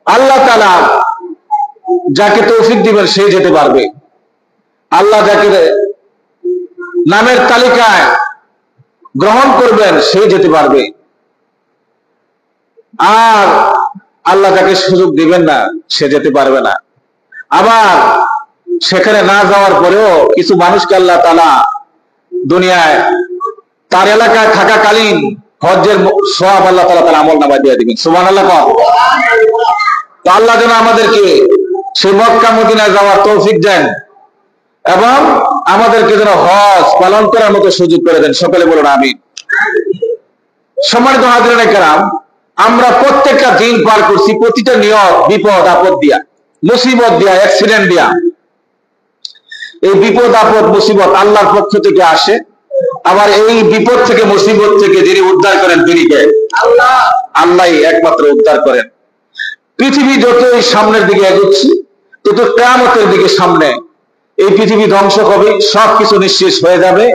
আল্লাহ তাআলা যাকে তৌফিক দিবেন সে যেতে পারবে। আল্লাহ যাকে নামের তালিকায় গ্রহণ করবেন সে যেতে পারবে। আর আল্লাহ যাকে সুযোগ দিবেন না সে যেতে পারবে না। আবার সেখানে না যাওয়ার পরেও কিছু মানুষকে আল্লাহ তাআলা দুনিয়ায় তার এলাকায় থাকাকালীন হজ্জের সওয়াব আল্লাহ তাআলা তার আমলনামায় দিয়ে দিবেন। সুবহানাল্লাহ। তো আল্লাহ যেন আমাদেরকে সেই মক্কা মদিনায় যাওয়ার তৌফিক দেন এবং আমাদেরকে যেন হজ পালন করার মতো সুযোগ করে দেন। সকলে বলুন আমিন। সম্মানিত হাজিরিনে কেরাম, আমরা প্রত্যেকটা দিন পার করছি প্রতিটা নিয়ত বিপদ আপদ দিয়া, মুসিবত দিয়া, অ্যাক্সিডেন্ট দিয়া। এই বিপদ আপদ মুসিবত আল্লাহর পক্ষ থেকে আসে। আবার এই বিপদ থেকে মুসিবত থেকে যিনি উদ্ধার করেন তিনি কে? আল্লাহ। আল্লাহই একমাত্র উদ্ধার করেন। পৃথিবী যতই সামনের দিকে এগোচ্ছে তত কিয়ামতের দিকে সামনে। এই পৃথিবী ধ্বংস হবে, সবকিছু নিঃশেষ হয়ে যাবে,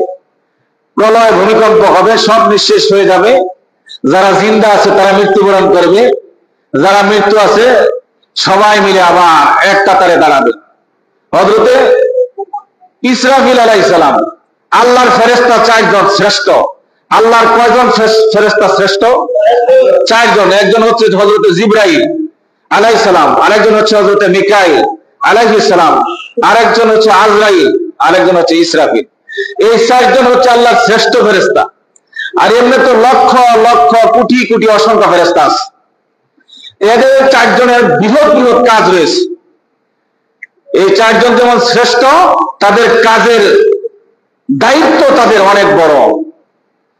প্রলয় ভূমিকম্প হবে, সব নিঃশেষ হয়ে যাবে। যারা জিন্দা আছে তারা মৃত্যুবরণ করবে, যারা মৃত্যু আছে সবাই মিলে আবার এক কাতারে দাঁড়াবে। হযরতে ইসরাফিল আলাইহিস সালাম, আল্লাহর ফেরেশতা 4 জন শ্রেষ্ঠ। আল্লাহর কয়জন ফেরেশতা শ্রেষ্ঠ? 4 জন। একজন হচ্ছে হযরতে জিবরাইল আলাইহিস সালাম, আরেকজন হচ্ছে হযরতে মিকাইল আলাইহিস সালাম, আরেকজন হচ্ছে আজরাইল, আরেকজন হচ্ছে ইসরাফিল। এই 4 জন হচ্ছে আল্লাহর শ্রেষ্ঠ ফেরেশতা। আর এমনি তো লক্ষ লক্ষ কোটি কোটি অসংখ্য ফেরেশতা আছে। এদের 4 জনের বৃহৎ বৃহৎ কাজ রয়েছে। এই 4 জন যেমন শ্রেষ্ঠ, তাদের কাজের দায়িত্ব তাদের অনেক বড়।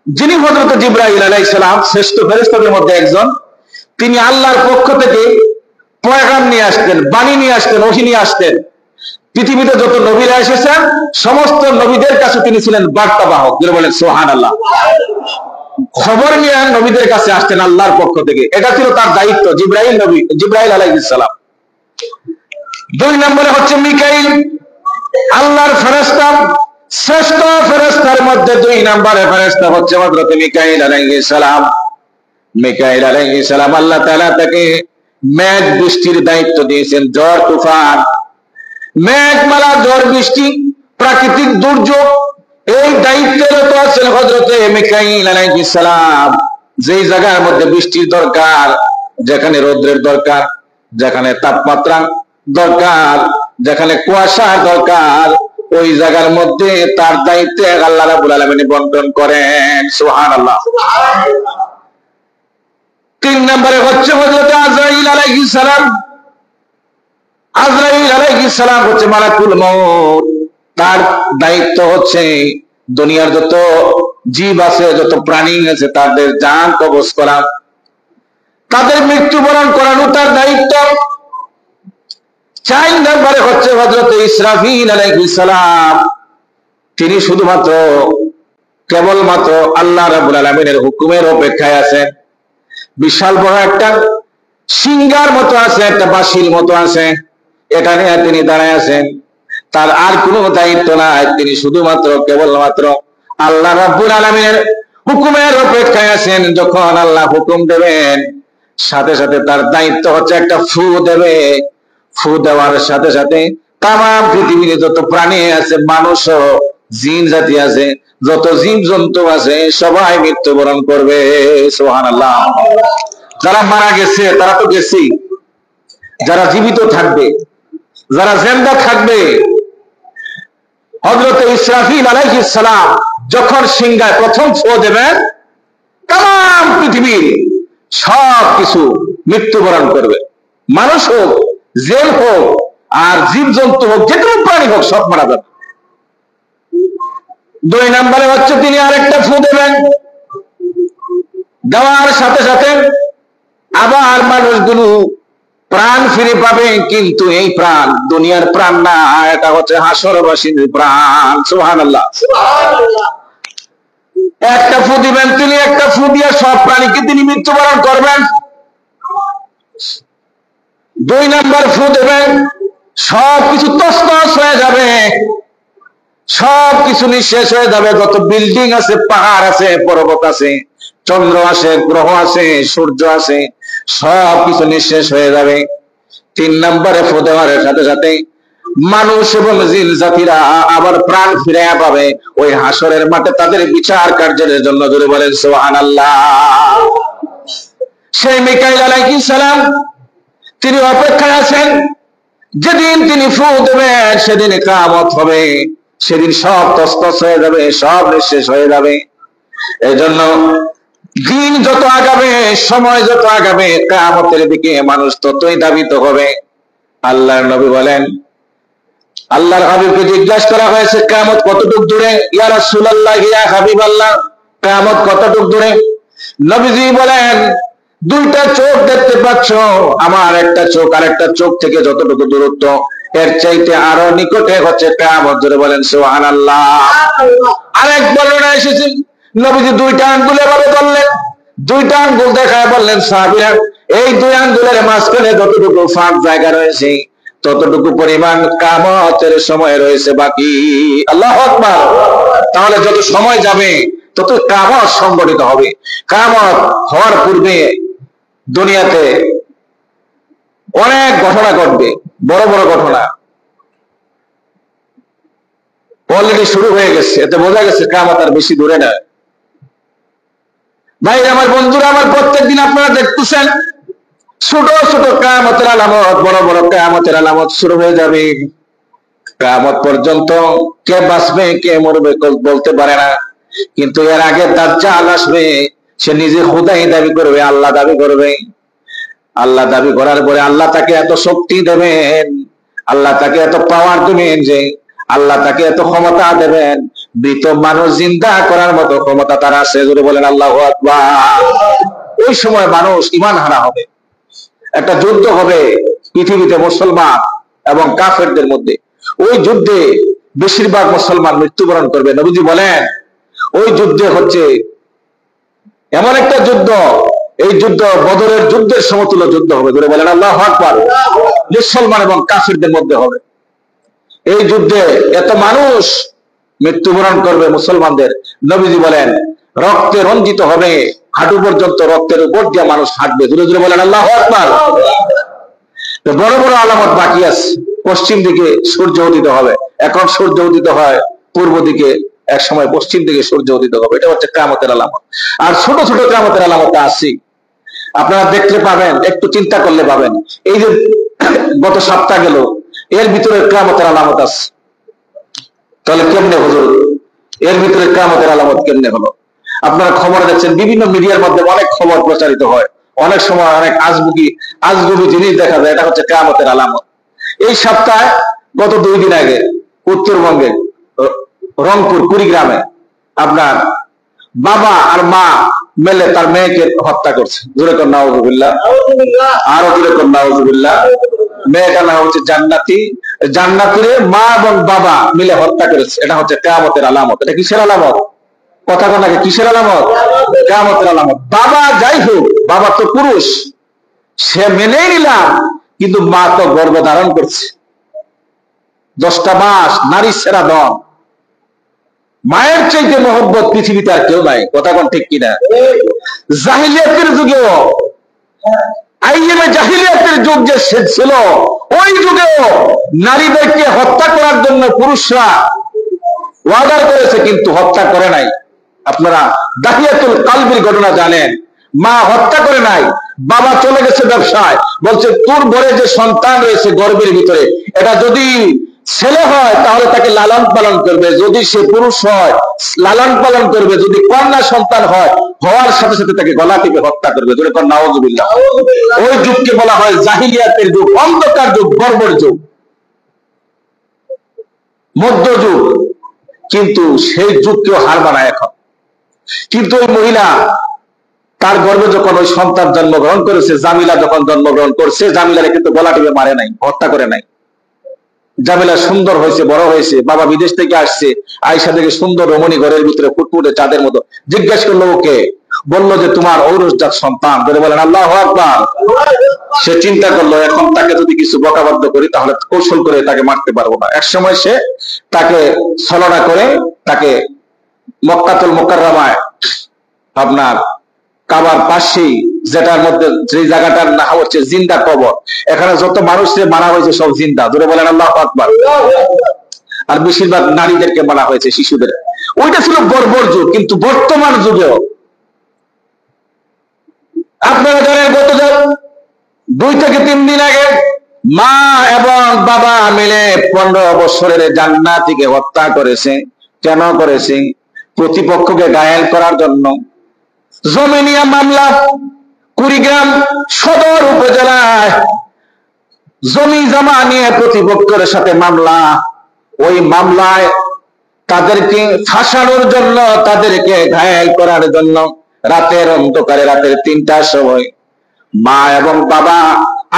যিনি হযরত জিবরাইল আলাইহিস সালাম শ্রেষ্ঠ ফেরেশতাদের মধ্যে একজন, তিনি আল্লাহর পক্ষ থেকে পয়গাম নিয়ে আসতেন, বাণী নিয়ে আসতেন, ওহী নিয়ে আসতেন। পৃথিবীতে যত নবীরা এসেছেন সমস্ত নবীদের কাছে তিনি ছিলেন বার্তাবাহক। যারা বলেন সুবহানাল্লাহ। খবর নিয়ে নবীদের কাছে আসতেন আল্লাহর পক্ষ থেকে। এটা ছিল তার দায়িত্ব, জিবরাইল আলাইহিস সালাম। 2 নম্বরে হচ্ছে মিকাইল, আল্লাহর ফেরেশতা। শ্রেষ্ঠ ফেরেশতার মধ্যে 2 নম্বরে ফেরেশতা হচ্ছে হযরত মিকাইল আলাইহিস সালাম। মিকাইল আলাইহিস সালাম আল্লাহ তাআলা তাকে মেঘ বৃষ্টির দায়িত্ব দিয়েছেন, ঝড় তুফান, মেঘমালা, ঝড় বৃষ্টি, প্রাকৃতিক দুর্যোগ, এই দায়িত্বরত আছেন হযরত মিকাইল আলাইহিস সালাম। যেই জায়গার মধ্যে বৃষ্টির দরকার, যেখানে রৌদ্রের দরকার, যেখানে তাপমাত্রা দরকার, যেখানে কুয়াশার দরকার, ওই জায়গার মধ্যে তার দায়িত্বে আল্লাহ রাব্বুল আলামিন বন্টন করেন। সুবহানাল্লাহ। 3 নম্বরে হচ্ছে হযরত আজরাইল আলাইহিস সালাম। আজরাইল আলাইহিস সালাম হচ্ছে মালাকুল মউত। তার দায়িত্ব হচ্ছে দুনিয়ার যত জীব আছে, যত প্রাণী আছে, তাদের জান কবজ করা, তাদের মৃত্যুবরণ করানো তার দায়িত্ব। 4 নম্বরে হচ্ছে হযরত ইসরাফিল আলাইহিস সালাম। তিনি শুধুমাত্র কেবলমাত্র আল্লাহ রাব্বুল আলামিনের হুকুমের অপেক্ষায় আছেন। বিশাল বড় একটা সিংহার মতো আছে, একটা বাঁশির মতো আছে, এটা নিয়ে তিনি দাঁড়ায় আছেন। তার আর কোনো দায়িত্ব নাই, তিনি শুধুমাত্র কেবলমাত্র আল্লাহ রাব্বুল আলামিনের হুকুমের অপেক্ষায় আছেন। যখন আল্লাহ হুকুম দেবেন সাথে সাথে তার দায়িত্ব হচ্ছে একটা ফু দেবে। ফু দেওয়ার সাথে সাথে তামাম পৃথিবীতে যত প্রাণী আছে, মানুষ ও জিন জাতি আছে, যত জীব জন্তু আছে, সবাই মৃত্যুবরণ করবে। সুবহানাল্লাহ। যারা মারা গেছে তারা তো গেছি, যারা জীবিত থাকবে, যারা জিন্দা থাকবে, হযরত ইসরাফিল আলাইহিস সালাম যখন সিংহায় প্রথম ফু দেবেন, তামাম পৃথিবীর সব কিছু মৃত্যুবরণ করবে। মানুষ হোক, জিন হোক, আর জীবজন্তু হোক, যে কোনো প্রাণী হোক, সব মারা যাবে। 2 নম্বরে হচ্ছে তিনি আরেকটা ফু দেবেন। দেওয়ার সাথে সাথে আবার মানুষগুলো প্রাণ ফিরে পাবে, কিন্তু এই প্রাণ দুনিয়ার প্রাণ না, এটা হচ্ছে হাসরবাসীর প্রাণ। সুবহানাল্লাহ। একটা ফু দিবেন তিনি, একটা ফু দিয়ে সব প্রাণীকে তিনি মৃত্যুবরণ করবেন। 2 নম্বর ফু দেবেন, সবকিছু তছনছ হয়ে যাবে, সবকিছু নিঃশেষ হয়ে যাবে। যত বিল্ডিং আছে, পাহাড় আছে, পর্বত আছে, চন্দ্র আছে, গ্রহ আছে, সূর্য আছে, সবকিছু নিঃশেষ হয়ে যাবে। 3 নম্বরে ফু দেওয়ার সাথে সাথে মানুষ এবং জিন জাতিরা আবার প্রাণ ফিরে পাবে ওই হাসরের মাঠে তাদের বিচার কার্যের জন্য। জোরে বলেন সুবহানাল্লাহ। সেই মিকাইল আলাইহিস সালাম তিনি অপেক্ষায় আছেন, যেদিন তিনি ফু দেবেন সেদিন কিয়ামত হবে, সেদিন সব তছনছ হয়ে যাবে, সব নিঃশেষ হয়ে যাবে। এজন্য দিন যত আগাবে, সময় যত আগাবে, কিয়ামতের দিকে মানুষ ততই ধাবিত হবে। আল্লাহর নবী বলেন, আল্লাহর হাবিবকে জিজ্ঞাসা করা হয়েছে কিয়ামত কতটুকু দূরে? ইয়া রাসূলুল্লাহ, ইয়া হাবিবাল্লাহ, কিয়ামত কতটুকু দূরে? নবীজি বলেন, 2টা চোখ দেখতে পাচ্ছ, আমার একটা চোখ আর একটা চোখ থেকে যতটুকু দূরত্ব, এর চাইতে আরো নিকটে হচ্ছে কিয়ামত। জোরে বলেন সুবহানাল্লাহ। আরেক বর্ণনা এসেছে নবীজি 2টা আঙ্গুল এভাবে ধরলেন, 2টা আঙ্গুল দেখায় বললেন সাহাবীরা, এই 2 আঙ্গুলের মাঝখানে যতটুকু ফাঁক জায়গা রয়েছে ততটুকু পরিমাণ কিয়ামতের সময় রয়েছে বাকি। আল্লাহু আকবার। তাহলে যত সময় যাবে তত কিয়ামত সংঘটিত হবে। কিয়ামত হওয়ার পূর্বে দুনিয়াতে অনেক ঘটনা ঘটবে, বড় বড় ঘটনা অলরেডি শুরু হয়ে গেছে। এতে বোঝা গেছে কিয়ামত আর বেশি দূরে না। ভাই আমার, বন্ধুরা আমার, প্রত্যেকদিন আপনারা দেখতেছেন ছোট ছোট কিয়ামতের আলামত, বড় বড় কিয়ামতের আলামত শুরু হয়ে যাবে। কিয়ামত পর্যন্ত কে বাঁচবে কে মরবে বলতে পারে না, কিন্তু এর আগে দাজ্জাল আসবে, সে নিজে খোদাই দাবি করবে, আল্লাহ দাবি করবে। আল্লাহ দাবি করার পরে আল্লাহ তাকে এত শক্তি দেবেন, আল্লাহ তাকে এত পাওয়ার দেবেন, যে আল্লাহ তাকে এত ক্ষমতা দেবেন, মৃত মানুষ জিন্দা করার মতো ক্ষমতা তার আছে। জোরে বলেন আল্লাহু আকবার। ওই সময় মানুষ ঈমান হারা হবে, একটা যুদ্ধ হবে পৃথিবীতে মুসলমান এবং কাফেরদের মধ্যে। ওই যুদ্ধে বেশিরভাগ মুসলমান মৃত্যুবরণ করবে। নবীজি বলেন, ওই যুদ্ধে হচ্ছে এমন একটা যুদ্ধ, এই যুদ্ধ বদরের যুদ্ধের সমতুল্য যুদ্ধ হবে। ধরে বলেন আল্লাহু আকবার। মুসলমান এবং কাফিরদের মধ্যে হবে এই যুদ্ধে। এত মানুষ মৃত্যুবরণ করবে মুসলমানদের। নবীজি বলেন, রক্তে রঞ্জিত হবে, হাঁটু পর্যন্ত রক্তের উপর দিয়ে মানুষ হাঁটবে। ধীরে ধীরে বলেন আল্লাহু আকবার। বড় বড় আলামত বাকি আছে। পশ্চিম দিকে সূর্য উদিত হবে, এখন সূর্য উদিত হয় পূর্ব দিকে, এক সময় পশ্চিম দিকে সূর্য উদিত হবে। এটা হচ্ছে কিয়ামতের আলামত। আর ছোট ছোট কিয়ামতের আলামত আছে, আপনারা দেখতে পাবেন, একটু চিন্তা করলে পাবেন। এই যে গত সপ্তাহ গেল, এর ভিতরে কিয়ামতের আলামত আছে। তাহলে কেমনে হুজুর এর ভিতরে কিয়ামতের আলামত কেমনে হলো? আপনারা খবর দেখছেন, বিভিন্ন মিডিয়ার মধ্যে অনেক খবর প্রচারিত হয়, অনেক সময় অনেক আজগুবি জিনিস দেখা যায়। এটা হচ্ছে কিয়ামতের আলামত। এই সপ্তাহে গত 2 দিন আগে উত্তরবঙ্গে রংপুর কুড়িগ্রামে আপনার বাবা আর মা মিলে তার মেয়েকে হত্যা করছে। জোরে কর নাউজুবিল্লাহ, আরো জোরে কর নাউজুবিল্লাহ। মেয়েটার নাম হচ্ছে জান্নাতি, জান্নাতিরে মা এবং বাবা মিলে হত্যা করেছে। এটা হচ্ছে কিয়ামতের আলামত। এটা কিসের আলামত? কথা কথা কিসের আলামত? কিয়ামতের আলামত। বাবা যাই হোক, বাবা তো পুরুষ, সে মেনেই নিলাম, কিন্তু মা তো গর্ভ ধারণ করছে 10টা মাস, নারী সেরা দম। মায়ের চাইতে মহব্বত পৃথিবীতে আর কেউ নাই। কথা কোন ঠিক কিনা? জাহিলিয়াতের যুগেও, আইএমএ জাহিলিয়াতের যুগ যে ছিল, ওই যুগেও নারীদেরকে হত্যা করার জন্য পুরুষরা ওয়ার্ডার করেছে, কিন্তু হত্যা করে নাই। আপনারা দাহিয়াতুল কালবির ঘটনা জানেন। মা হত্যা করে নাই, বাবা চলে গেছে ব্যবসায়, বলছে তোর ঘরে যে সন্তান রয়েছে গর্ভের ভিতরে, এটা যদি ছেলে হয় তাহলে তাকে লালন পালন করবে, যদি সে পুরুষ হয় লালন পালন করবে, যদি কন্যা সন্তান হয় হওয়ার সাথে সাথে তাকে গলা টিপে হত্যা করবে। জোরে কর নাউজুবিল্লাহ। ওই যুগকে বলা হয় জাহিলিয়াতের যুগ, অন্ধকার যুগ, বর্বর যুগ, মধ্যযুগ। কিন্তু সেই যুগকেও হার মানায় এখন। কিন্তু ওই মহিলা তার গর্ভে যখন ওই সন্তান জন্মগ্রহণ করেছে, জামিলা যখন জন্মগ্রহণ করছে, জামিলারে কিন্তু গলা টিপে মারে নাই, হত্যা করে নাই। জামিলা সুন্দর হয়েছে, বড় হয়েছে, বাবা বিদেশ থেকে আসছে, আয়েশা থেকে সুন্দর রমণী, ঘরের ভিতরে ফুটফুটে চাঁদের মতো। জিজ্ঞেস করলো ওকে, বললো যে তোমার ঔরসজাত সন্তান। ধরে বলেন আল্লাহু আকবার। সে চিন্তা করলো, এখন তাকে যদি কিছু বকাবাধ্য করি তাহলে কৌশল করে তাকে মারতে পারবো না। একসময় সে তাকে ছলনা করে তাকে মক্কাতুল মুকাররমায়, আপনার কাবার পাশেই যেটার মধ্যে যে জায়গাটার নাম হচ্ছে জিন্দা কবর। এখানে যত মানুষকে মারা হয়েছে সব জিন্দা, ধরে বলেন আল্লাহু আকবার। আর বেশিরভাগ নারীদেরকে মারা হয়েছে, শিশুদের। ওইটা ছিল বর্বর যুগ। কিন্তু বর্তমান যুগেও আপনারা জানেন গত 2 থেকে 3 দিন আগে মা এবং বাবা মিলে 15 বছরের জান্নাতীকে হত্যা করেছে। কেন করেছে? প্রতিপক্ষকে ঘায়েল করার জন্য। জমিনিয়া মামলা, কুড়িগ্রাম সদর উপজেলায় জমি জমা নিয়ে প্রতিপক্ষের সাথে মামলা। ওই মামলায় তাদেরকে ফাঁসানোর জন্য, তাদেরকে ঘায়েল করার জন্য রাতের অন্ধকারে, রাতের 3টার সময় মা এবং বাবা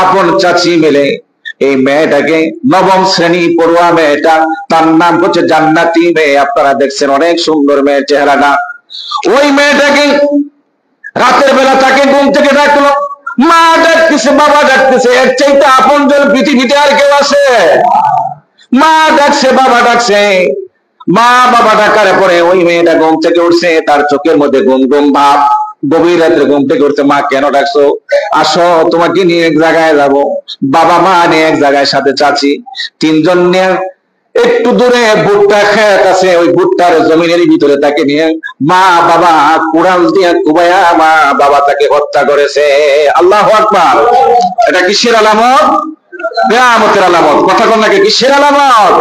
আপন চাচি মিলে এই মেয়েটাকে, 9ম শ্রেণী পড়ুয়া মেয়েটা, তার নাম হচ্ছে জান্নাতি মেয়ে। আপনারা দেখছেন অনেক সুন্দর মেয়ের চেহারাটা। ওই মেয়েটাকে রাতের বেলা তাকে ঘুম থেকে ডাকলো, মা ডাকতেছে, বাবা ডাকতেছে। এর চাইতে আপনজন পৃথিবীতে আর কেউ আছে? মা ডাকছে, বাবা ডাকছে। মা বাবা ডাকার পরে ওই মেয়েটা ঘুম থেকে উঠছে, তার চোখের মধ্যে ঘুম ঘুম ভাব। গভীর রাত্রে ঘুম থেকে উঠছে, মা কেন ডাকছো? আসো, তোমাকে নিয়ে এক জায়গায় যাবো। বাবা মা নিয়ে এক জায়গায়, সাথে চাচি, 3জন নিয়ে একটু দূরে ভুট্টা খেত আছে, ওই ভুট্টার জমিনের ভিতরে তাকে নিয়ে মা বাবা কুড়াল দিয়ে কুবাইয়া মা বাবা তাকে হত্যা করেছে। আল্লাহু আকবার। এটা কিসের আলামত? কিয়ামতের আলামত। কথা কোন নাকি? কিসের আলামত?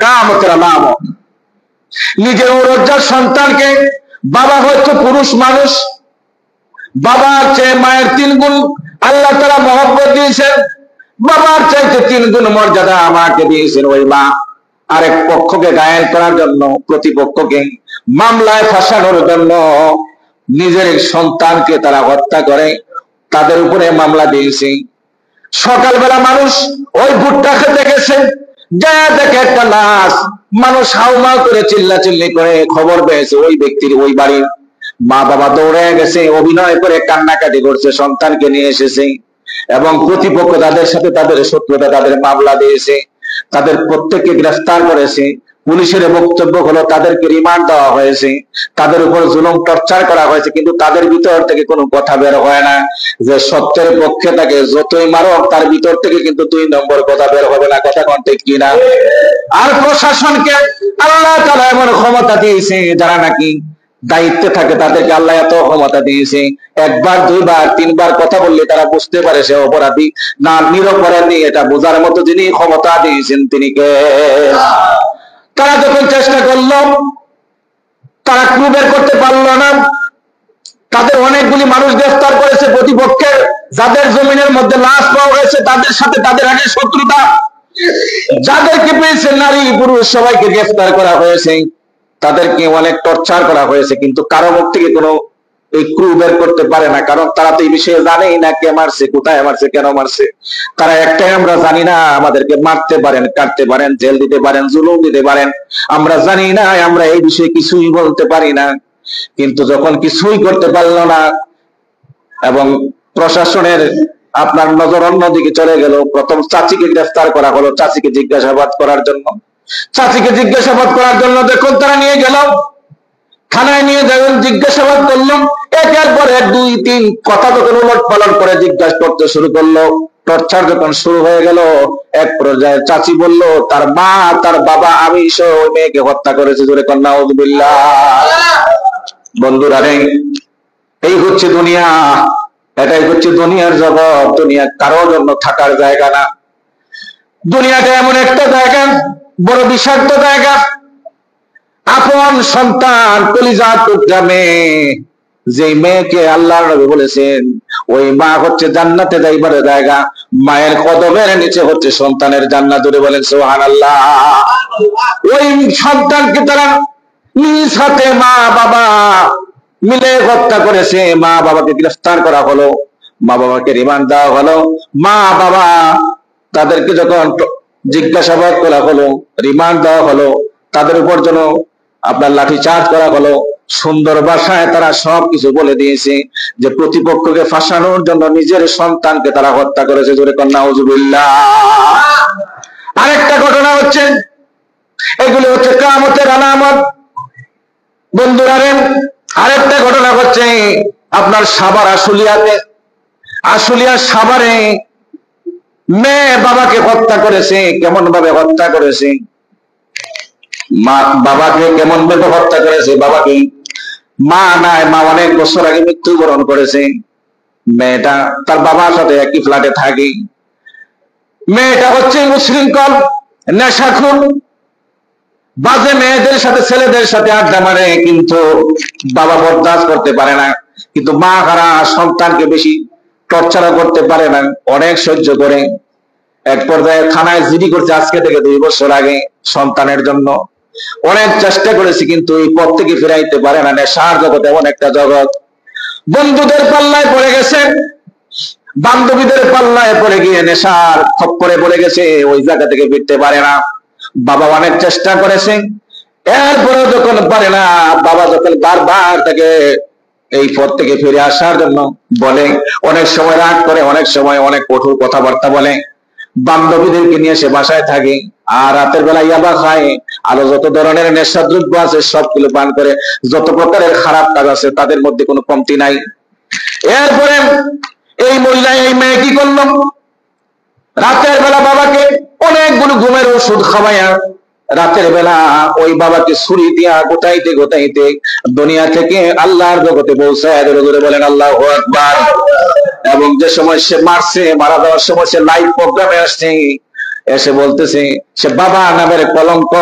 কিয়ামতের আলামত। নিজের ঔরজ্জার সন্তানকে, বাবা হচ্ছে পুরুষ মানুষ, বাবার চেয়ে মায়ের 3 গুণ আল্লাহ তাআলা মহব্বত দিয়েছেন, বাবার চাইতে 3 গুণ মর্যাদা আমাকে দিয়েছেন। ওই মা আরেক পক্ষকে ঘায়েল করার জন্য, প্রতিপক্ষকে মামলায় ফাঁসানোর জন্য নিজের সন্তানকে তারা হত্যা করে, তাদের উপরে মামলা দিয়েছে। সকালবেলা মানুষ ওই ভুট্টা খেতে গেছে, যা দেখে একটা লাশ। মানুষ হাউমাউ করে চিল্লাচিল্লি করে খবর পেয়েছে ওই ব্যক্তির, ওই বাড়ির। মা বাবা দৌড়ে গেছে, অভিনয় করে কান্নাকাটি করছে, সন্তানকে নিয়ে এসেছে। এবং প্রতিপক্ষ তাদের সাথে তাদের শত্রুতা, তাদের মামলা দিয়েছে, তাদের প্রত্যেককে গ্রেফতার করেছে। পুলিশের বক্তব্য হলো তাদেরকে রিমান্ড দেওয়া হয়েছে, তাদের উপর জুলুম টর্চার করা হয়েছে। কিন্তু তাদের ভিতর থেকে কোনো কথা বের হয় না যে সত্যের পক্ষে তাকে যতই মারো, তার ভিতর থেকে কিন্তু 2 নম্বর কথা বের হবে না। কথা কোন ঠিক কিনা? আর প্রশাসনকে আল্লাহ তাআলা এমন ক্ষমতা দিয়েছে, যারা নাকি দায়িত্বে থাকে তাদেরকে আল্লাহ এত ক্ষমতা দিয়েছে, 1 বার 2 বার 3 বার কথা বললে তারা বুঝতে পারে সে অপরাধী না নিরপরাধী। এটা বোঝার মতো যিনি ক্ষমতা দিয়েছেন তিনি কে? তারা যখন চেষ্টা করলো, তারা ক্লু বের করতে পারলো না। তাদের অনেকগুলি মানুষ গ্রেফতার করেছে প্রতিপক্ষের, যাদের জমিনের মধ্যে লাশ পাওয়া হয়েছে তাদের সাথে তাদের আগে শত্রুতা। যাদেরকে পেয়েছে নারী পুরুষ সবাইকে গ্রেফতার করা হয়েছে, তাদেরকে অনেক টর্চার করা হয়েছে। কিন্তু কারো মুখ থেকে কোনো এই ক্লু বের করতে পারে না, কারণ তারা তো এই বিষয়ে জানেই না কে মারছে, কোথায় মারছে, কেন মারছে। তারা একটাই, আমরা জানি না, আমাদেরকে মারতে পারেন, কাটতে পারেন, জেল দিতে পারেন, জুলুম দিতে পারেন, আমরা জানি না, আমরা এই বিষয়ে কিছুই বলতে পারি না। কিন্তু যখন কিছুই করতে পারলো না এবং প্রশাসনের আপনার নজর অন্যদিকে চলে গেল, প্রথম চাচিকে গ্রেফতার করা হলো, চাচিকে জিজ্ঞাসাবাদ করার জন্য। দেখুন তারা নিয়ে গেল থানায়, নিয়ে যাবেন, জিজ্ঞাসাবাদ করলাম। একের পর 1 2 3 কথা যখন উলট পালট করে জিজ্ঞাসা করতে শুরু করলো, টর্চার যখন শুরু হয়ে গেল, এক পর্যায়ে চাচি বলল তার মা, তার বাবা, আমি সহ ওই মেয়েকে হত্যা করেছে। জোরে কর নাউযুবিল্লাহ। বন্ধুরা রে, এই হচ্ছে দুনিয়া, এটাই হচ্ছে দুনিয়ার জগৎ। দুনিয়া কারোর জন্য থাকার জায়গা না। দুনিয়াটা এমন একটা জায়গা, বড় বিষাক্ত জায়গা। আপন সন্তান, কলিজার টুকরা মেয়ে, যে মেয়েকে আল্লাহর নবী বলেছেন ওই মা হচ্ছে জান্নাতে যাইবার জায়গা, মায়ের কদমের নিচে হচ্ছে সন্তানের জান্নাত। জোরে বলেন সুবহানাল্লাহ। ওই সন্তানকে তারা নিজ হাতে মা বাবা মিলে হত্যা করেছে। মা বাবাকে গ্রেফতার করা হলো, মা বাবাকে রিমান্ড দেওয়া হলো। মা বাবা তাদেরকে যখন জিজ্ঞাসাবাদ করা হলো, রিমান্ড দেওয়া হলো, তাদের উপর যেন আপনার লাঠি চার্জ করা হলো। সুন্দর ভাষায় তারা সবকিছু বলে দিয়েছে যে প্রতিপক্ষকে ফাঁসানোর জন্য নিজের সন্তানকে তারা হত্যা করেছে। জোরে কর নাউযুবিল্লাহ। আরেকটা ঘটনা হচ্ছে, এগুলো হচ্ছে কিয়ামতের আলামত। বন্ধুরা রে, আরেকটা ঘটনা হচ্ছে আপনার সাভার আশুলিয়াতে আশুলিয়া সাভারে মেয়ে বাবাকে হত্যা করেছে। কেমন ভাবে হত্যা করেছে? মা বাবাকে কেমন ভাবে হত্যা করেছে? বাবাকে মা নাই, মা অনেক বছর আগে মৃত্যুবরণ করেছে। মেয়েটা তার বাবার সাথে একই ফ্ল্যাটে থাকে। মেয়েটা হচ্ছে উচ্ছৃঙ্খল, নেশাখোর, বাজে মেয়েদের সাথে ছেলেদের সাথে আড্ডা মারে, কিন্তু বাবা বরদাস্ত করতে পারে না। কিন্তু মা হারা সন্তানকে বেশি টর্চার করতে পারে না, অনেক সহ্য করে। এক পর্যায়ে থানায় জিডি করছে আজকে থেকে 2 বছর আগে সন্তানের জন্য। অনেক চেষ্টা করেছি কিন্তু এই পথ থেকে ফিরাইতে পারে না। নেশার জগৎ এমন একটা জগৎ। বন্ধুদের পাল্লায় পড়ে গেছে, বান্ধবীদের পাল্লায় পড়ে গিয়ে নেশার খপ্পরে পড়ে গেছে, ওই জায়গা থেকে ফিরতে পারে না। বাবা অনেক চেষ্টা করেছে, এরপরে যখন পারে না, বাবা যখন বারবার তাকে এই পথ থেকে ফিরে আসার জন্য বলে, অনেক সময় রাগ করে, অনেক সময় অনেক কঠোর কথাবার্তা বলে। বান্ধবীদেরকে নিয়ে সে বাসায় থাকে, আর রাতের বেলা ইয়াবা খায়, আরো যত ধরনের নেশাদ্রব্য আছে সবগুলো পান করে। যত প্রকারের খারাপ কাজ আছে তাদের মধ্যে কোনো কমতি নাই। এরপরে এই মহিলা, এই মেয়ে কি করলো? রাতের বেলা বাবাকে অনেকগুলো ঘুমের ওষুধ খাওয়াইয়া রাতের বেলা ওই বাবাকে ছুরি দিয়া গোটাইতে গোটাইতে দুনিয়া থেকে আল্লাহর জগতে পৌঁছায়। ধরে ধরে বলেন আল্লাহু আকবার। এবং যে সময় সে মারছে, মারা যাওয়ার সময় সে লাইভ প্রোগ্রামে আসছে, এসে বলতেছে সে বাবা নামের কলঙ্ক,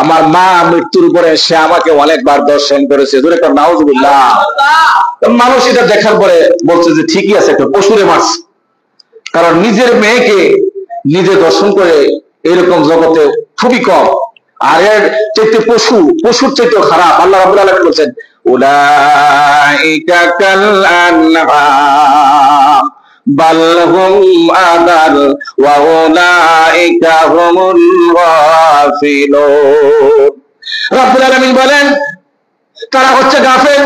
আমার মা মৃত্যুর উপরে সে আমাকে অনেকবার দর্শন করেছে। ধরে নাউজুবিল্লাহ। মানুষ এটা দেখার পরে বলছে যে ঠিকই আছে, একটা পশুরে মারছে। কারণ নিজের মেয়েকে নিজে দর্শন করে এরকম জগতে খুবই কম। আর এর চাইতে পশুর চাইতেও খারাপ। আল্লাহ রাব্বুল আলামিন বলেন উলাইকা কাল আনআম বাল হুম আদাল ওয়া উলাইকা হুমুল গাফিলুন। রাব্বুল আলামিন বলেন তারা হচ্ছে গাফেল,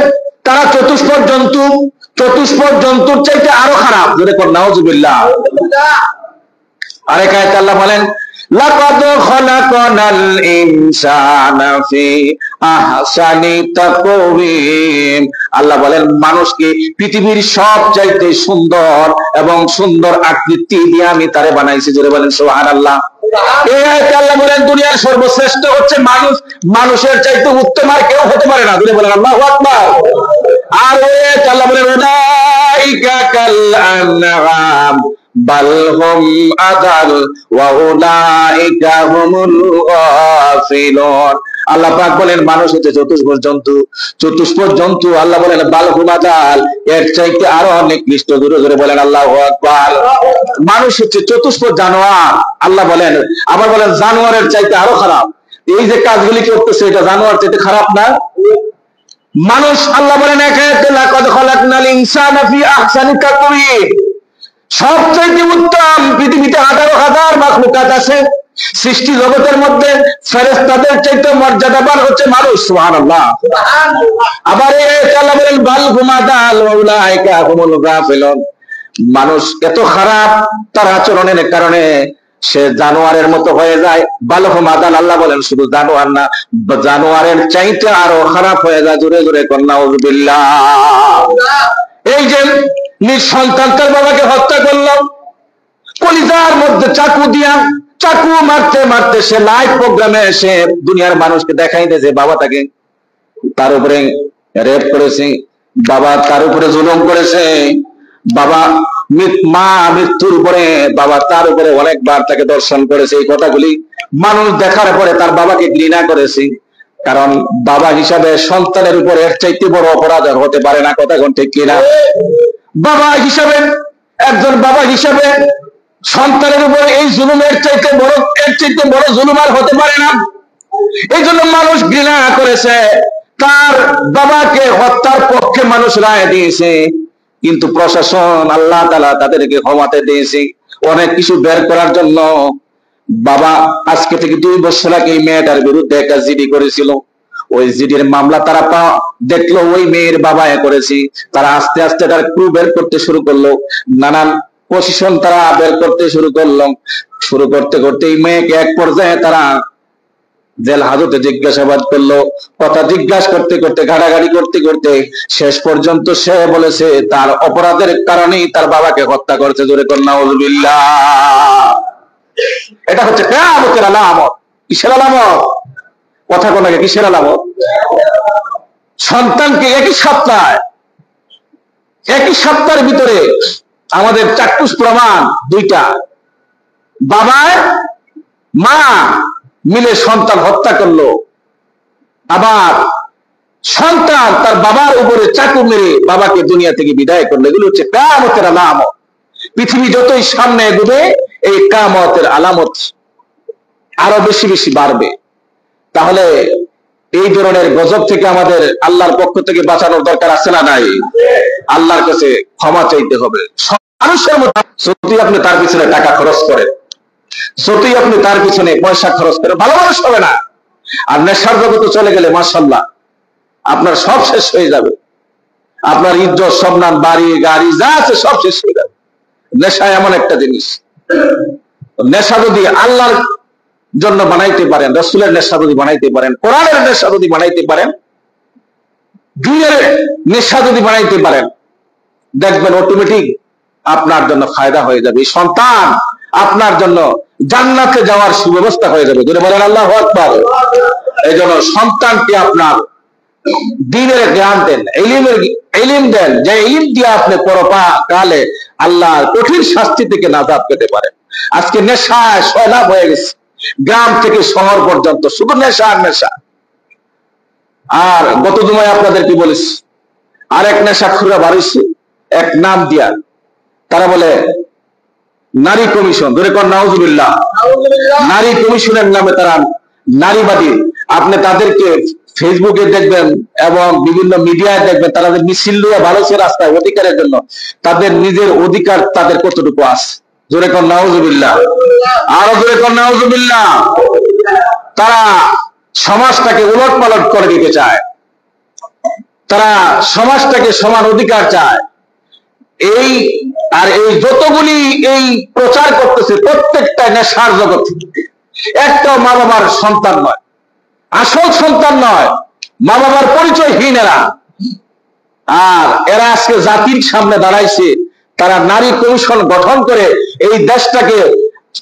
তারা চতুষ্পদ জন্তু, চতুষ্পদ জন্তুর চাইতে আরো খারাপ। যদি নাউজুবিল্লাহ। আরেক আয়াতে আল্লাহ বলেন লাকাদ খালাকনাল ইনসানা ফি আহসানি তাকওয়িম। আল্লাহ বলেন মানুষকে পৃথিবীর সব চাইতে সুন্দর এবং সুন্দর আকৃতি দিয়ে আমি তারে বানাইছি। জোরে বলেন সুবহানাল্লাহ। এই আয়াতে আল্লাহ বলেন দুনিয়ার সর্বশ্রেষ্ঠ হচ্ছে মানুষ, মানুষের চাইতে উত্তম আর কেউ হতে পারে না। জোরে বলেন আল্লাহু আকবার। আর ওই আয়াতে আল্লাহ বলেন উলাইকা কাল আনআম বাল হুম আদাল ওয়া উলাইকা হুমুল গাফিলুন। আল্লাহ পাক বলেন মানুষ হচ্ছে চতুষ্পদ জন্তু, চতুষ্পদ জন্তু। আল্লাহ বলেন বাল হুম আদাল, এর চাইতে আরো অনেক নিষ্ঠ। জোরে জোরে বলেন আল্লাহু আকবার। মানুষ হচ্ছে চতুষ্পদ জানোয়ার। আল্লাহ বলেন, আবার বলেন জানোয়ারের চাইতে আরো খারাপ। এই যে কাজগুলি করতেছে এটা জানোয়ার চাইতে খারাপ না? মানুষ আল্লাহ বলেন এক আয়াতে লাকাদ খালাকনাল ইনসানা ফি আহসানি তাকওয়িম। সবচেয়ে উত্তম পৃথিবীতে হাজার হাজার মাখলুকাত আছে, সৃষ্টি জগতের মধ্যে ফেরেশতাদের চাইতে মর্যাদাবান হচ্ছে মানুষ। সুবহানাল্লাহ। আবার আল্লাহ বলেন বাল হুম আদাল ওয়া উলাইকা হুমুল গাফিলুন। মানুষ এত খারাপ তার আচরণের কারণে সে জানোয়ারের মতো হয়ে যায়। বাল হুম আদাল, আল্লাহ বলেন শুধু জানোয়ার না, জানোয়ারের চাইতে আরো খারাপ হয়ে যায়। জোরে জোরে কন্যা নাউজুবিল্লাহ। এই যে নিঃসন্তান তার বাবাকে হত্যা করলো, কলিজার মধ্যে চাকু দিয়া, চাকু মারতে মারতে সে লাইভ প্রোগ্রামে এসে দুনিয়ার মানুষকে দেখাইতে যে বাবা তাকে তার উপরে রেপ করেছে, বাবা তার উপরে জুলুম করেছে, বাবা মা মৃত্যুর উপরে বাবা তার উপরে অনেকবার তাকে দর্শন করেছে। এই কথাগুলি মানুষ দেখার পরে তার বাবাকে ঘৃণা করেছে। কারণ বাবা হিসাবে সন্তানের উপরে এর চাইতে বড় অপরাধ হতে পারে না। কথা কোন ঠিক কিনা? বাবা হিসাবে, একজন বাবা হিসাবে সন্তানের উপরে এই জুলুমের চাইতে বড়, এর চাইতে বড় জুলুম আর হতে পারে না। এই জন্য মানুষ ঘৃণা করেছে, তার বাবাকে হত্যার পক্ষে মানুষ রায় দিয়েছে। কিন্তু প্রশাসন আল্লাহ তাআলা তাদেরকে ক্ষমাতে দিয়েছে অনেক কিছু বের করার জন্য। বাবা আজকে থেকে 2 বছর আগে এই মেয়েটার বিরুদ্ধে একটা জিডি করেছিল। ওই জিডির মামলা তারা দেখলো ওই মেয়ের বাবা করেছি। তারা আস্তে আস্তে তার ক্লু বের করতে শুরু করলো, নানান পজিশন তারা বের করতে শুরু করলো। শুরু করতে করতে এই মেয়েকে এক পর্যায়ে তারা জেল হাজতে জিজ্ঞাসাবাদ করলো, কথা জিজ্ঞাসা করতে করতে, ঘাটাঘাটি করতে করতে শেষ পর্যন্ত সে বলেছে তার অপরাধের কারণেই তার বাবাকে হত্যা করেছে। জোরে কর নাউযুবিল্লাহ। এটা হচ্ছে কিয়ামতের আলামত। কিসের আলামত? কথা কোন আগে, কিসের আলামত? সন্তানকে একই সপ্তাহের ভিতরে আমাদের চাক্ষুষ প্রমাণ দুইটা, বাবা মা মিলে সন্তান হত্যা করলো, আবার সন্তান তার বাবার উপরে চাকু মেরে বাবাকে দুনিয়া থেকে বিদায় করলো। এগুলো হচ্ছে কিয়ামতের আলামত। পৃথিবী যতই সামনে এগোবে এই কিয়ামতের আলামত আরো বেশি বেশি বাড়বে। তাহলে এই ধরনের গজব থেকে আমাদের আল্লাহর পক্ষ থেকে বাঁচানোর দরকার আছে না নাই? আল্লাহর কাছে ক্ষমা চাইতে হবে। মানুষের মতো যতই আপনি তার পিছনে টাকা খরচ করেন, যতই আপনি তার পিছনে পয়সা খরচ করেন, ভালো মানুষ হবে না। আর নেশার জগতে চলে গেলে মাশাআল্লাহ আপনার সব শেষ হয়ে যাবে। আপনার ইজ্জত সম্মান বাড়ি গাড়ি যা আছে সব শেষ হয়ে যাবে। নেশা এমন একটা জিনিস, নেশা যদি আল্লাহর জন্য বানাইতে পারেন, রাসূলের নেশা যদি বানাইতে পারেন, কোরআনের নেশা যদি বানাইতে পারেন, দ্বীনের নেশা যদি বানাইতে পারেন, দেখবেন অটোমেটিক আপনার জন্য ফায়দা হয়ে যাবে। সন্তান আপনার জন্য জান্নাতে যাওয়ার সুব্যবস্থা হয়ে যাবে। যদি বলেন আল্লাহু আকবার। এই জন্য সন্তানকে আপনার দ্বীনের জ্ঞান দেন, ইলম দেন, যে ইলম দিয়ে আপনি পরকালে আল্লাহর কঠিন শাস্তি থেকে নাজাত পেতে পারেন। আজকে নেশায় সয়লাভ হয়ে গেছে, গ্রাম থেকে শহর পর্যন্ত শুধু নেশা আর নেশা। আর গত জুমায় আপনাদের কি বলেছি, আরেক নেশাখোররা বাড়িছে এক নাম দিয়া, তারা বলে নারী কমিশন। ধরে কর নাউযুবিল্লাহ। নারী কমিশনের নামে তারা নারীবাদী। আপনি তাদেরকে ফেসবুকে দেখবেন এবং বিভিন্ন মিডিয়ায় দেখবেন, তারা যে মিছিল নিয়ে ভালোছে রাস্তায় অধিকারের জন্য, তাদের নিজের অধিকার তাদের কতটুকু আছে? জোরে কর নাউযুবিল্লাহ। আরো জোরে কর নাউযুবিল্লাহ। তারা সমাজটাকে উলট পালট করে দিতে চায়, তারা সমাজটাকে সমান অধিকার চায়। এই যতগুলি এই প্রচার করতেছে প্রত্যেকটা নেশার জগৎ, একটাও মা বাবার সন্তান নয়, আসল সন্তান নয়, মা বাবার পরিচয়হীন এরা। আর এরা আজকে জাতির সামনে দাঁড়াইছে, তারা নারী কমিশন গঠন করে এই দেশটাকে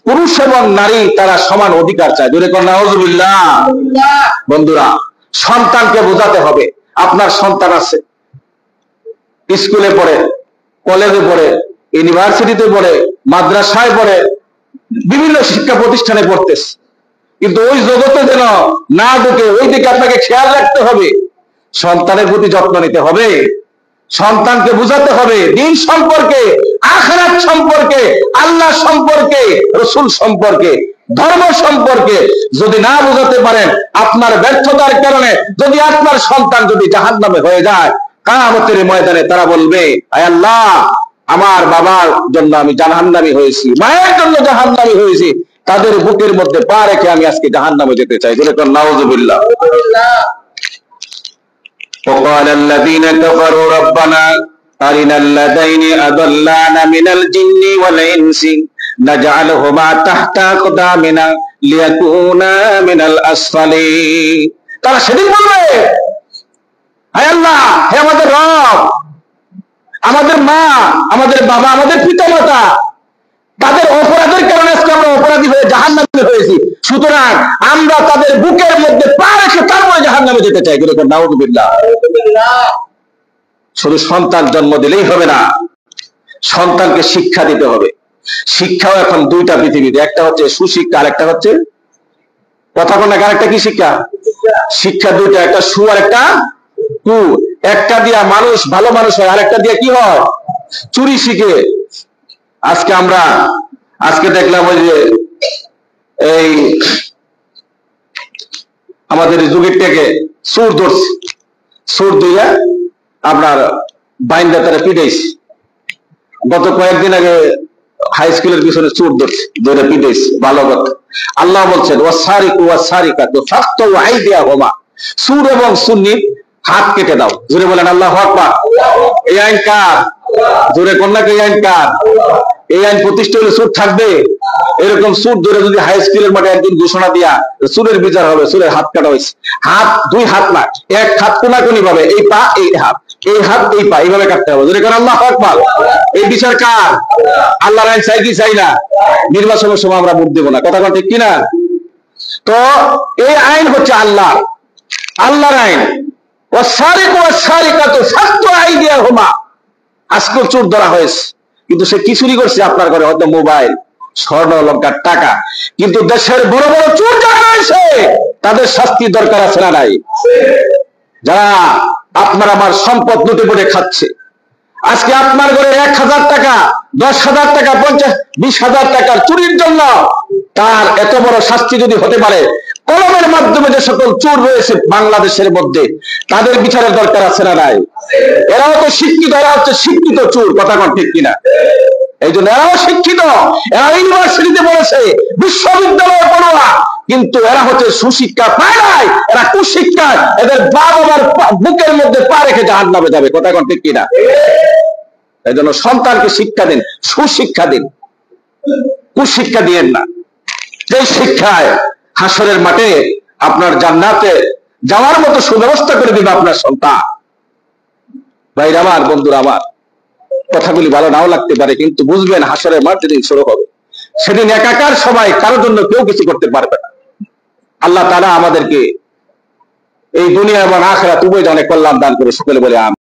পুরুষ এবং নারী তারা সমান অধিকার চায়। জোরে কর নাউযুবিল্লাহ। বন্ধুরা, সন্তানকে বোঝাতে হবে, আপনার সন্তান আছে, স্কুলে পড়ে, কলেজে পড়ে, ইউনিভার্সিটিতে পড়ে, মাদ্রাসায় পড়ে, বিভিন্ন শিক্ষা প্রতিষ্ঠানে পড়তেছে, কিন্তু ওই জগতে যেন না ঢুকে, ওই দিকে আপনাকে খেয়াল রাখতে হবে। সন্তানের প্রতি যত্ন নিতে হবে, সন্তানকে বুঝাতে হবে দ্বীন সম্পর্কে, আখিরাত সম্পর্কে, আল্লাহ সম্পর্কে, রাসূল সম্পর্কে, ধর্ম সম্পর্কে। যদি না বুঝাতে পারেন, আপনার ব্যর্থতার কারণে যদি আপনার সন্তান যদি জাহান্নামে হয়ে যায়, কিয়ামতের ময়দানে তারা বলবে, আয় আল্লাহ, আমার বাবার জন্য আমি জাহান্নামী হয়েছি, মায়ের জন্য জাহান্নামী হয়েছি, তাদের বুকের মধ্যে পা রেখে আমি আজকে জাহান্নামে যেতে চাই। বলে নাউযুবিল্লাহ। وقال الذين كفروا ربنا أرنا الذين أضلانا من الجن والإنس نجعلهما تحت أقدامنا ليكونا من الأسفلين। তারা সেদিন বলবে, হে আল্লাহ, হে আমাদের রব, আমাদের মা, আমাদের বাবা, আমাদের পিতামাতা, তাদের অপরাধের কারণে আজকে আমরা অপরাধী হয়ে জাহান্নামে হয়েছি, সুতরাং আমরা তাদের বুকের মধ্যে পা রেখে তারপরে জাহান্নামে যেতে চাই। নাউযুবিল্লাহ। শুধু সন্তান জন্ম দিলেই হবে না, সন্তানকে শিক্ষা দিতে হবে। শিক্ষাও এখন দুইটা পৃথিবীতে, একটা হচ্ছে সুশিক্ষা, আর একটা হচ্ছে কথা কোন, আরেকটা কি শিক্ষা? শিক্ষা দুইটা, একটা সু আর একটা কু। একটা দিয়া মানুষ ভালো মানুষ হয়, আরেকটা দিয়া কি হয়? চুরি শিখে। আজকে দেখলাম ওই যে এই আমাদের যুগের থেকে সুর ধরছে, সুর দিয়া আপনার বাইন্দা তারা পিটাইছে। গত কয়েকদিন আগে হাই স্কুলের পিছনে চোর ধরছে, ধরে পিটাইছে। ভালো কথা। আল্লাহ বলছেন, ওয়াসারিকু ওয়াসারিকাতু ফাকতু আইদিয়াহুমা, সুর এবং সুন্নির হাত কেটে দাও। জোরে বলেন আল্লাহু আকবার। এই আইন কার? জোরে কন্যাকে এই আইন কার? এই আইন প্রতিষ্ঠা হলে সুর থাকবে? এরকম সুর ধরে যদি হাই স্কুলের মাঠে একদিন ঘোষণা দিয়া সুরের বিচার হবে, সুরের হাত কাটা হয়েছে, হাত দুই হাত না, এক হাত কোনাকুনি ভাবে, এই পা এই হাত, এই হাত এই পা, এইভাবে কাটতে হবে। যদি কারণ আল্লাহু আকবার, এই বিচার কার? আল্লাহর আইন চাই কি চাই না? নির্বাচনের সময় আমরা ভোট দেবো না, কথা কথা ঠিক কিনা? তো এই আইন হচ্ছে আল্লাহর আইন। আজকে চোর ধরা হয়েছে, কিন্তু সে কি চুরি করছে? আপনার ঘরে হয়তো মোবাইল, স্বর্ণ অলংকার, টাকা। কিন্তু দেশের বড় বড় চোর যারা রয়েছে তাদের শাস্তি দরকার আছে না নাই? যারা আপনার আমার সম্পদ লুটে পুটে খাচ্ছে, আজকে আপনার ঘরে 1000 টাকা, 10,000 টাকা, 50-20,000 টাকার চুরির জন্য তার এত বড় শাস্তি যদি হতে পারে, কলমের মাধ্যমে যে সকল চোর রয়েছে বাংলাদেশের মধ্যে তাদের বিচারের দরকার আছে না নাই? এরাও তো শিক্ষিত, এরা হচ্ছে শিক্ষিত চোর, কথা কন ঠিক কিনা? এই জন্য এরাও শিক্ষিত, এরা ইউনিভার্সিটিতে পড়েছে, বিশ্ববিদ্যালয়ে পড়ুয়া, কিন্তু এরা হচ্ছে সুশিক্ষা পায় নাই, এরা কুশিক্ষা, এদের বাবার বুকের মধ্যে পা রেখে জাহান্নামে যাবে, কথা কন ঠিক কিনা? এই জন্য সন্তানকে শিক্ষা দিন, সুশিক্ষা দিন, কুশিক্ষা দিয়েন না। যে শিক্ষায় হাসরের মাঠে আপনার জান্নাতে যাওয়ার মতো সুব্যবস্থা করে দিবে আপনার সন্তান। ভাইরা আমার, বন্ধুরা আমার, কথাগুলি ভালো নাও লাগতে পারে, কিন্তু বুঝবেন হাসরের মাঠ যেদিন শুরু হবে সেদিন একাকার সবাই, কারোর জন্য কেউ কিছু করতে পারবে না। আল্লাহ তাআলা আমাদেরকে এই দুনিয়া এবং আখিরাত উভয় জনে কল্যাণ দান করে সকলে বলে আমিন।